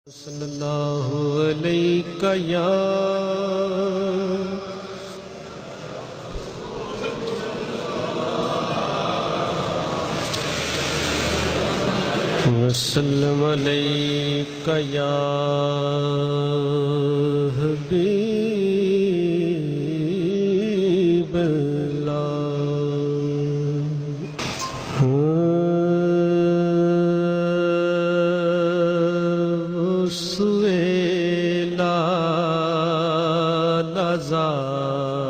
صلی اللہ علیہ یا وسلم علیک یا حبیب اللہ سویلا نظار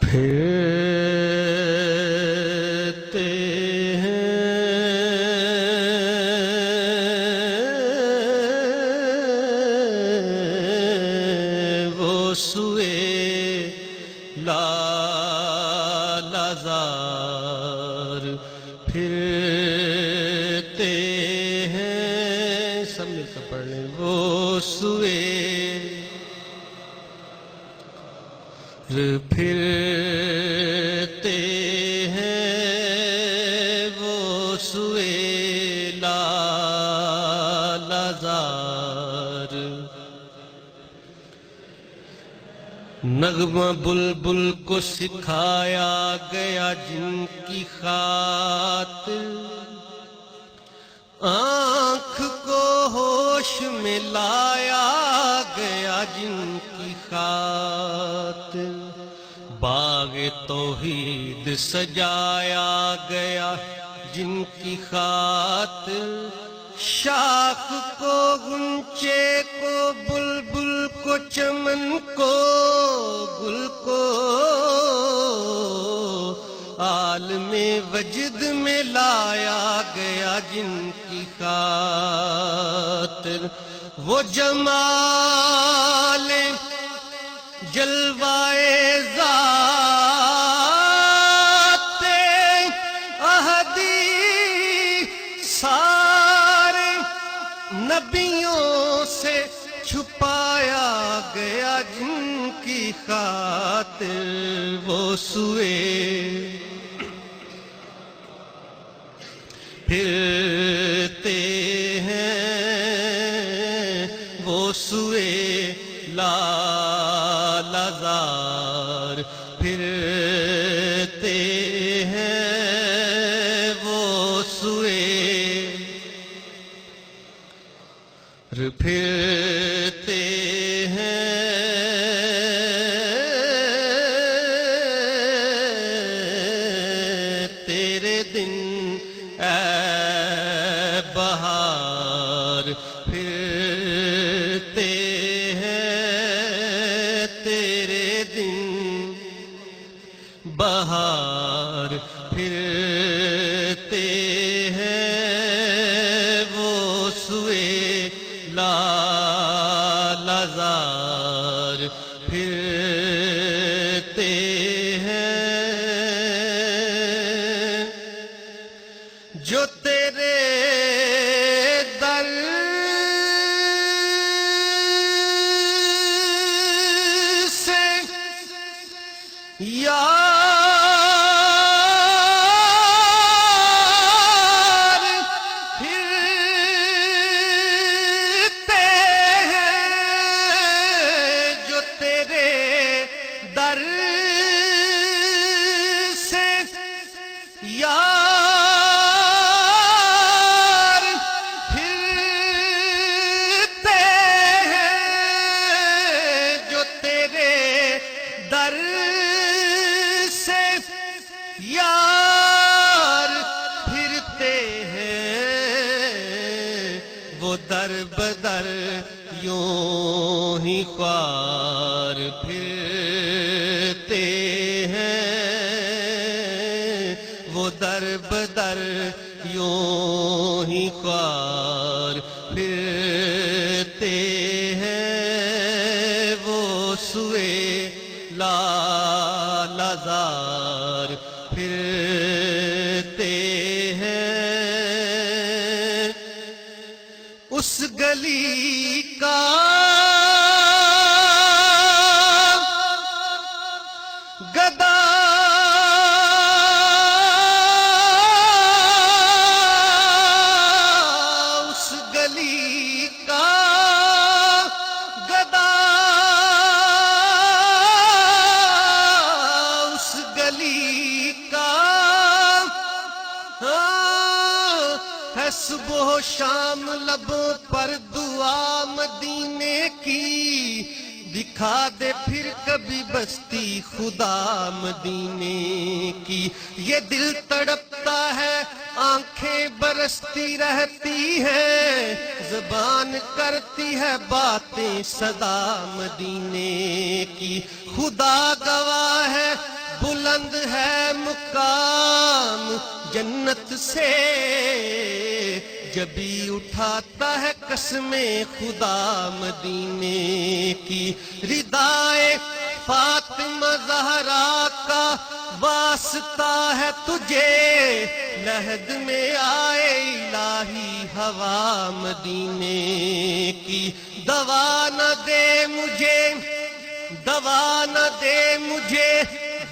پھرتے ہیں وہ سویلا نظار پھرتے ہیں سب مل کر پڑھ لیں وہ پھرتے ہیں وہ سویلا نظار نغمہ بلبل کو سکھایا گیا جن کی خاطر آنکھ کو ہوش میں لایا گیا جن کی خاطر باغ توحید سجایا گیا جن کی خاطر شاخ کو غنچے کو بلبل کو چمن کو گل کو عالم وجد میں لایا گیا جن کی خاطر وہ جمال جلوائے ذات احدی سارے نبیوں سے چھپایا گیا جن کی خاطر وہ پھرتے ہیں وہ سویلا نظار پھرتے ہیں وہ پھرتے ہیں تیرے دن اے بہار پھرتے ہیں تیرے دن بہار پھرتے ہیں وہ سویلا نظار پھرتے ہیں جو تیرے در سے یار پھرتے ہیں جو تیرے در سے یار پھرتے ہیں جو تیرے در سے یار پھرتے ہیں وہ در بدر یوں ہی خوار پھرتے ہیں وہ در بدر یوں ہی خوار پھرتے ہیں وہ سویلا نظار پھرتے ہیں اس گلی کا گدا صبح و شام لبوں پر دعا مدینے کی، دکھا دے پھر کبھی بستی خدا مدینے کی۔ یہ دل تڑپتا ہے، آنکھیں برستی رہتی ہیں، زبان کرتی ہے باتیں صدا مدینے کی۔ خدا گواہ ہے بلند ہے مقام جنت سے، جبھی اٹھاتا ہے قسمیں خدا مدینے کی۔ ردائے فاطمہ زہرا کا واسطہ ہے تجھے، لحد میں آئے الہی ہوا مدینے کی۔ دوا نہ دے مجھے، دوا نہ دے مجھے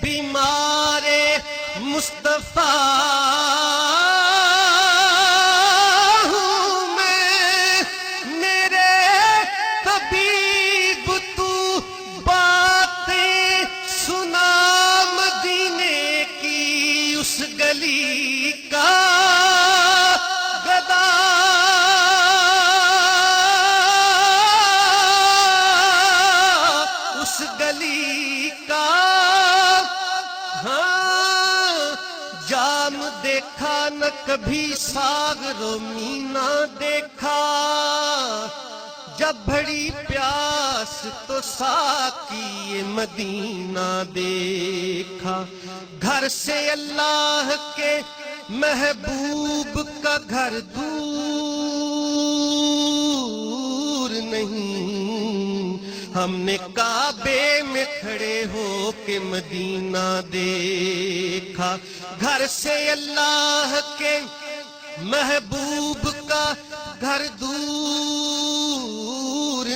بیمار مصطفیٰ ہوں میں، میرے طبیب تو باتیں سنا مدینے کی۔ اس گلی کا گدا اس گلی کا جام دیکھا نہ کبھی ساغر و مینا دیکھا، جب بڑی پیاس تو ساقی مدینہ دیکھا۔ گھر سے اللہ کے محبوب کا گھر دور نہیں، ہم نے کعبے میں کھڑے ہو کے مدینہ دیکھا۔ گھر سے اللہ کے محبوب کا گھر دور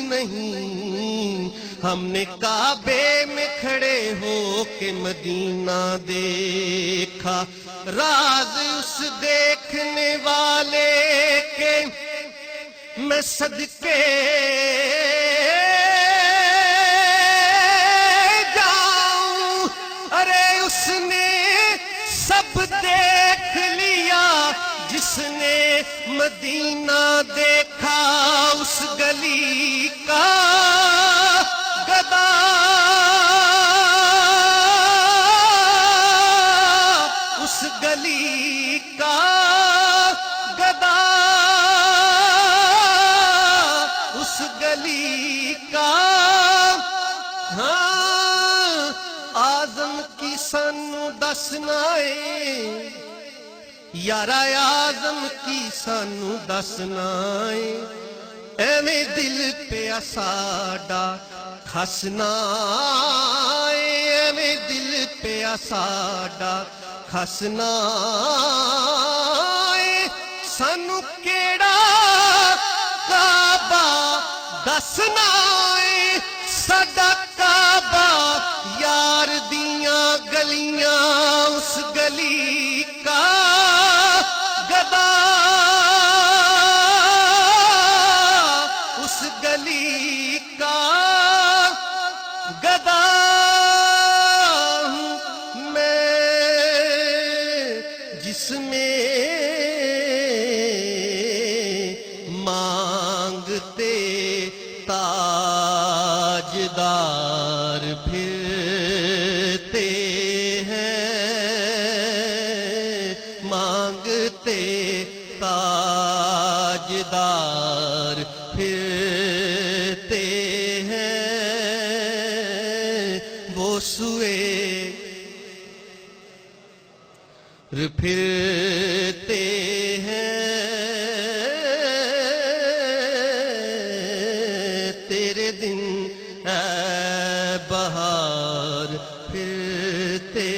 نہیں، ہم نے کعبے میں کھڑے ہو کے مدینہ دیکھا۔ راز اس دیکھنے والے کے میں صدقے اس نے سب دیکھ لیا، جس نے مدینہ دیکھا۔ اس گلی کا گدا اس گلی کا گدا اس گلی کا آزم کی سانو دسنا ہے، یارا آزم کی سانو دسنا ہے، ایویں دل پہ ساڈا کھسنا ہے، ایویں دل پہ ساڈا کھسنا ہے۔ سانو کیڑا کعبہ دسنا ہے، ساڈا کعبہ یار دیاں گلیاں اس گلی کا گدا اس گلی کا گدا ہوں میں، جس میں مانگتے تاجدار پھرتے ہیں، مانگتے تاجدار پھرتے ہیں، وہ سوئے پھرتے ہیں، تیرے دن اے بہار پھرتے